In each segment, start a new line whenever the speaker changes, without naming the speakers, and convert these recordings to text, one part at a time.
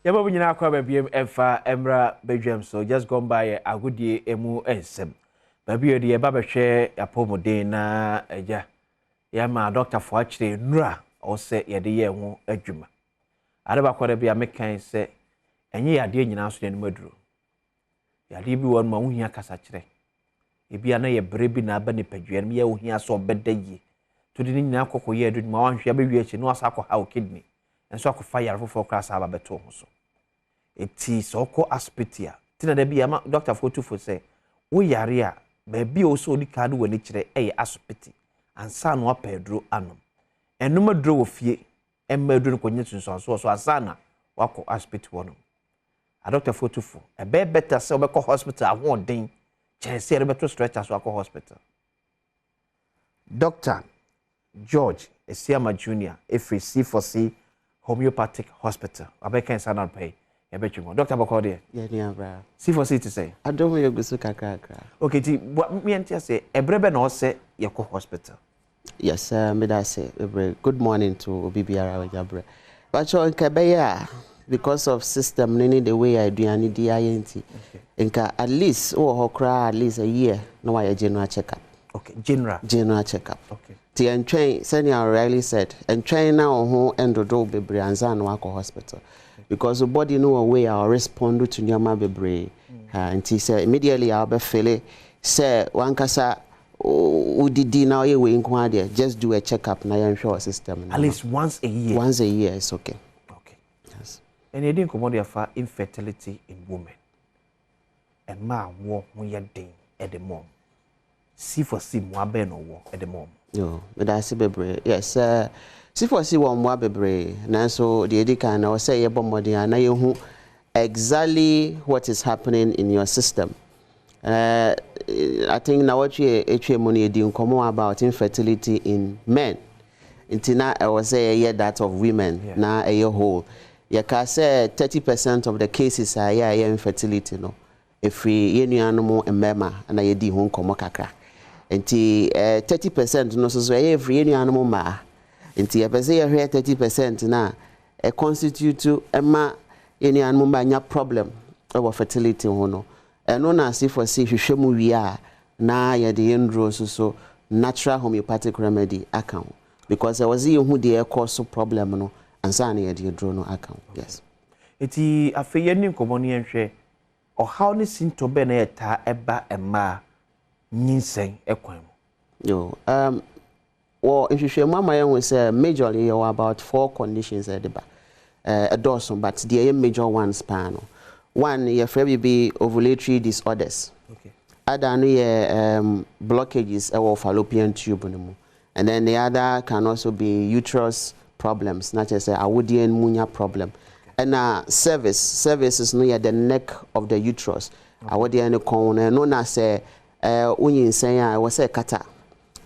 Yaba nyina kwa babiem emfa emra Badwam so just gone by agudie emu ensem. Babi odi eba behwe apomuden na eja. Ya ma doctor fo akire nura o se ye de ye ho adwuma. Ade ba kwada bia mekan se enye yade nyina so ne maduro. Yade bi won ma wo hia kasa kire. Ebi ana ye brebi na aba ne padwam ye wo hia so bedayi. To de nyina akoko ye adwuma wan hwe abewi achi no asa akọ ha o kidney. Enso akọfa yare fofo krasa aba beto ho so. Eti soko aspitia tina da bia ma doctor for tufo say wo yare a ba bia o so di card wani kire aspiti ansa no apedro anom enuma dro wo fie emmadro ko nyetun so asana wako aspiti wono a doctor for tufo e be better say obekọ hospital ahoden che say e beto stretcher so akọ hospital. Dr. George Esiama Jr. C4C Homeopathic Hospital abeka sana pay. Dr. Bokode.
Yeah, bra.
C4C to say.
Adom you go so kakra.
Okay, what me enti say ebrebe na o say ye ko hospital.
Yes, me da say good morning to Obibiara Wajabre. But so nka be ya because of system nini the way I do ani di INT. Nka at least hokra at least a year no why general checkup.
Okay, general
checkup.
Okay.
Ti entwin senior Riley said entwin na ho endodo bebre anza no akọ hospital. Because the body no way I'll respond to nyama bebre and he said immediately I'll be feel say one kasa udidi now you we inquire there just do a checkup na your sure system
at least once a year.
Once a year is okay.
Okay.
Yes.
And you didn't come on for infertility in women. And ma wo ya den at the mom. C4C mo abe no wo at the mom.
No, but I say bebre. Yes, C4C one more bebre. Na so the edika na say ye bomodi na ye hu exactly what is happening in your system. I think now what you money di nkomo about infertility in men. Intina I was say yeah that of women na a year whole. You can say 30% of the cases are yeah infertility no. If we ye nuanom emema na ye di hu nkomo kakra. Nti 30% no so every nuanom ma. Nti ye pese ye 30% na e constitute ema any animal nya problem of fertility ho no. Eno na C4C hwehwemu wi a na ye de ndro so natural homeopathic remedy account because there was hu de cause problem no ansa na ye de ndro no account. Yes.
Eti afeye ni nkomoni enhwe o how ni sinto be na yeta eba ema nyinsen ekwan.
Yo well, if you share my we say majorly or about 4 conditions at the back. A dozen, but the major ones panel. One, your be ovulatory disorders.
Okay.
Other blockages of fallopian tube. And then the other can also be uterus problems, not just a Awudian munya problem. And cervix is near the neck of the uterus. Awudian corner, known as a unyin say I was a kata.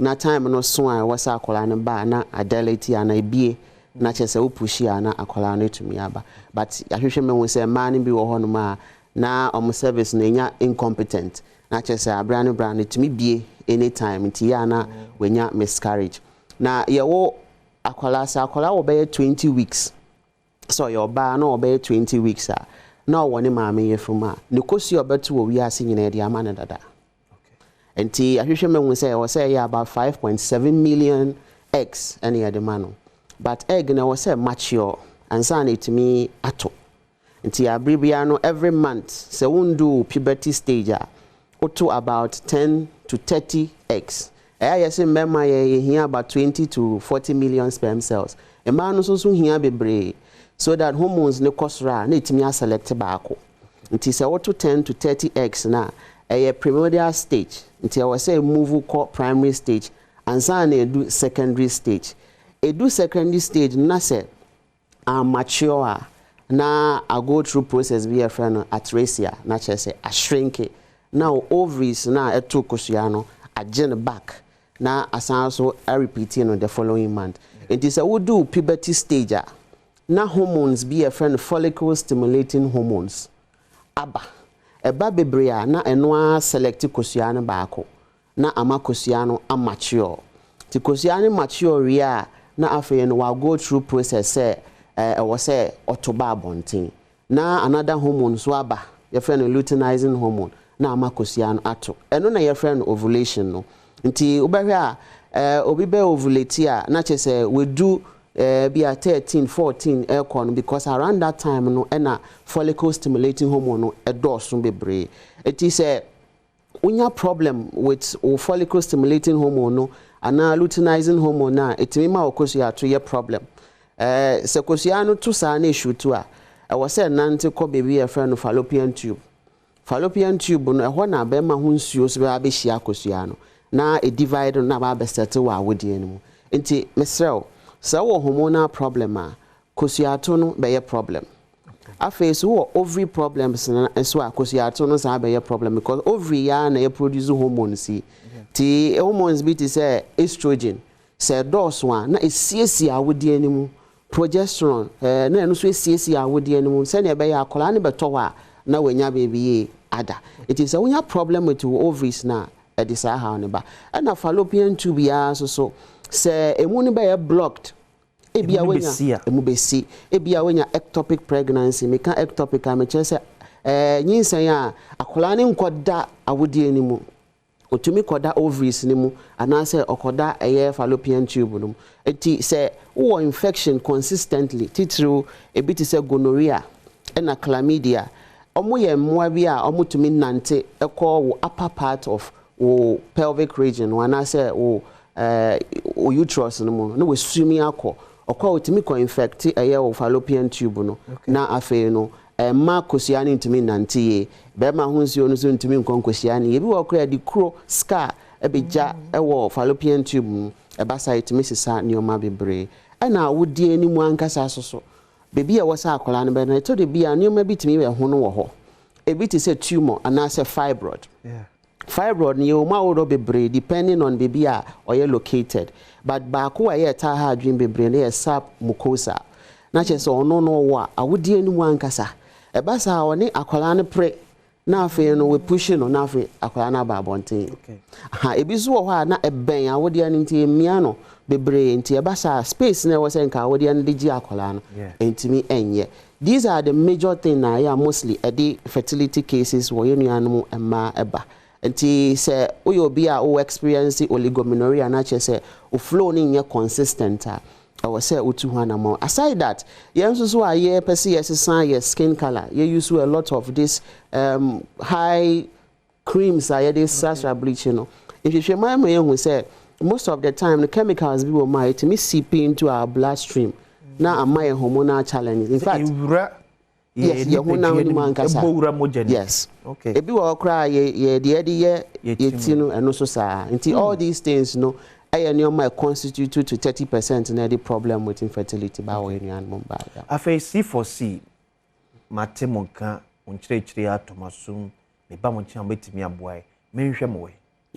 Na time no so I was akola ne ba na adelity ana ebie na chese opushi ana akola no tumi aba but ahwehwe me we say man bi wo ho no ma na om service na nya incompetent na chese abrane brane tumi bie anytime nti ya na wenya miscarriage na ye wo akola wo be 20 weeks so your ba na wo be 20 weeks na wo ne maame ye fuma ne kosi obeto wo wi ase nyina de ama ne dada. And I usually say about 5.7 million eggs any other man. But egg now was mature and send it to me at all. And Abribiano every month, so won't do puberty stage or to about 10 to 30 eggs. I remember here about 20 to 40 million sperm cells. A man also here be brave so that hormones no cost ra need me select tobacco. It is a 10 to 30 eggs now. A primordial stage until I was say move called primary stage and then do secondary stage. A do secondary stage na say mature na I go through process be a friend atresia na say a shrink now ovaries na a two cosiano a gen back na as also a repeating on the following month. It is a would do puberty stage na hormones be a friend follicle stimulating hormones aba eba bebrea na eno select kosiano baako na ama kosiano amature ti kosiano mature ria na afeye no wa go through process say was say otoba bontin na another hormone so aba your friend luteinizing hormone na ama kosua no ato eno na your friend ovulation no nti obehwe a obi be ovulate a na chese we do be at 13 14 aircon because around that time no na follicle stimulating hormone no edoso bebre it is unya problem with follicle stimulating hormone no ana luteinizing hormone na etimi ma okosua to your problem se kosua no to sa na issue to a was say nante ko baby a friend of fallopian tube no e ho na be ma ho nsuo so be abehia kosua no na e divide na ba settle wa wodi animu nti mesrel so wo hormonal problem a kosua to no be ye problem afa so wo ovary problems na so a kosua to no sa be ye problem because ovary ya na ye produce hormones ti hormones bi ti say estrogen say dose one na esiesie a wodi animu progesterone na eno so esiesie a wodi animu se na be ya akola ne beto wa na wanya baby ada it is a wonya problem with ovaries na edisa ha ne ba na fallopian tube ya so se emu ne be blocked ebia wanya emu besi ebia wanya ectopic pregnancy me kan ectopic am che se nyinsan ya akola ne nkoda awodi animu otumi koda ovaries ni mu anase okoda eye fallopian tube no eti se wo infection consistently titru ebiti se gonorrhea na chlamydia omo ye mmoa bi a omo tumi nante ekọ wo upper part of wo pelvic region anase wo uterus no mu no we sumi akọ okọ otumi ko infect eye wo fallopian tube no na afi no ma kosua ni ntumi nante ye be ma ho nsuo no so ntumi nkonkosua ni ye bi wo kra di kro scar ebeja ewo fallopian tube e ba sa itumi sisa ni o ma bebre na wodi ani mu ankasa so baby a wasa akola no be na to de bia ni o ma bitumi we ho no wo ho e bi ti say tumor anase fibroid fibroid ni o ma wo do bebre depending on baby a or you located but ba ko ye ta ha adwin bebre na ye sap mucosa na che so ono no wo a wodi ani mu ankasa e ba sa oni akola no pre na afi no we push no na afi akola na ba bonten ha e bi so wo ha na e ben a wodi ani nti emia no bebre nti e ba sa space na wo se nka wodi ani de gi akola no entimi enye. These are the major things na ya mostly the fertility cases wo yenuanum emma eba nti se oyo bi a o experience oligomenorrhea na che se o flow ni nye consistent a I say utu hanamo. Aside that, you also a year per se your skin color. You use a lot of this high creams. I this such bleaching. If you remind me, we say most of the time the chemicals we will might me seep into our bloodstream. Now am I a hormonal challenge? In fact, yes, you hormonal yes. Okay. If you all cry, and also sa. Until all these things, no. I know constitute to 30% in the problem with infertility by way and Mumbai.
I face C4C Matemonka unchre Tomasum, the Bamoncham with me a boy, Mensham.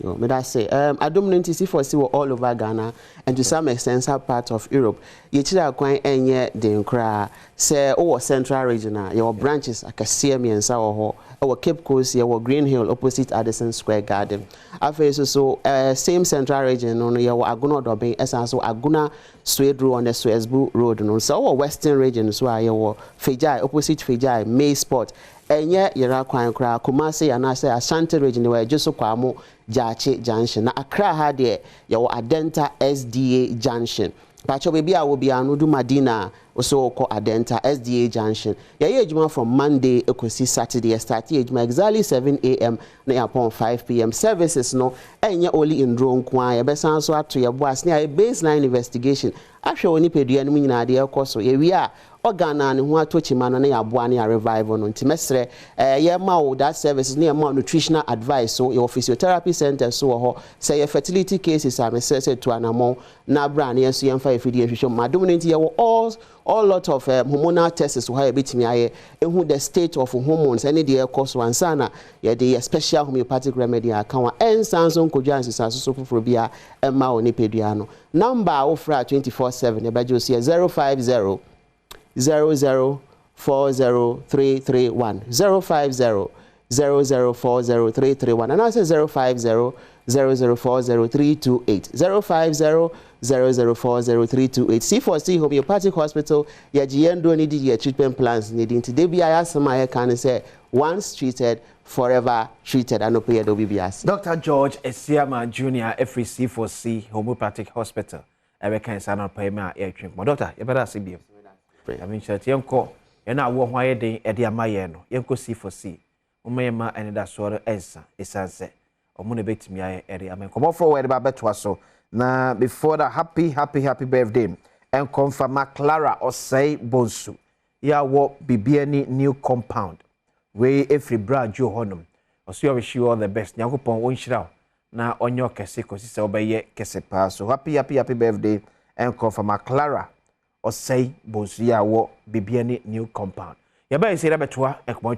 May I say, Adom C4C were all over Ghana and to some extent some part of Europe. You children quite any de cry, say, oh, central region, your branches like a CME and Sour our Cape Coast, your Green Hill opposite Addison Square Garden. I face so same central region on your Aguna Dobin, as also Aguna Swede Road on the Suezbu Road, and so our western region, so your Fejai, opposite Fejai, May Spot. And yet, you're a quite cry, Kumasi, and I say Ashanti region where just so Kwamo Jachi Junction. Now, Accra had your Adenta SDA Junction. Pacho baby, I will be Anudu Madina, also called Adenta SDA Junction. Yeah, from Monday, see Saturday, start exactly 7 a.m. upon 5 p.m. Services no, and you're only in drone choir. Best answer to your boss near a baseline investigation. Actually, only paid the enemy in idea, of course, so here we are. Organa and who are touching man and a revival on Timestre. That service is near more nutritional advice. So your physiotherapy center, so say your fertility cases are necessary to an amount. Now, brand, yes, you for FDA. My dominant here all lot of hormonal tests to have bit me and who the state of hormones any day course one sana. Yeah, the special homeopathic remedy account and Samsung Kojan's is also for Bia and Maoni Pediano. Number of 24/7, the badge 050 00403331 050 00403331 and I say 050 050-004-0328. 050-004-0328. C4C Homeopathic Hospital, ya GNDO need your treatment plans needing to be I can say once treated, forever treated. And no pay BBS.
Dr. George Esiama Jr. every C4C Homeopathic Hospital. I can sign up payment air drink. My doctor, you better see me. I mean, chat yanko, and I walk my day at the Amayano, yanko C4C. Umayama and that sort of answer is answer. Or money bait me area. I mean, come on forward about better so. Now, before the happy birthday, and confirm Clara or say Bonsu. Ya walk BBNI new compound. We every brand Joe Honum. Or so I wish you all the best. Nyakupon won't shroud. Now on your kese because obey kese pass. So happy birthday and confirm Clara or say Bonsu ya walk BBNI new compound. Ya better say that better and come on,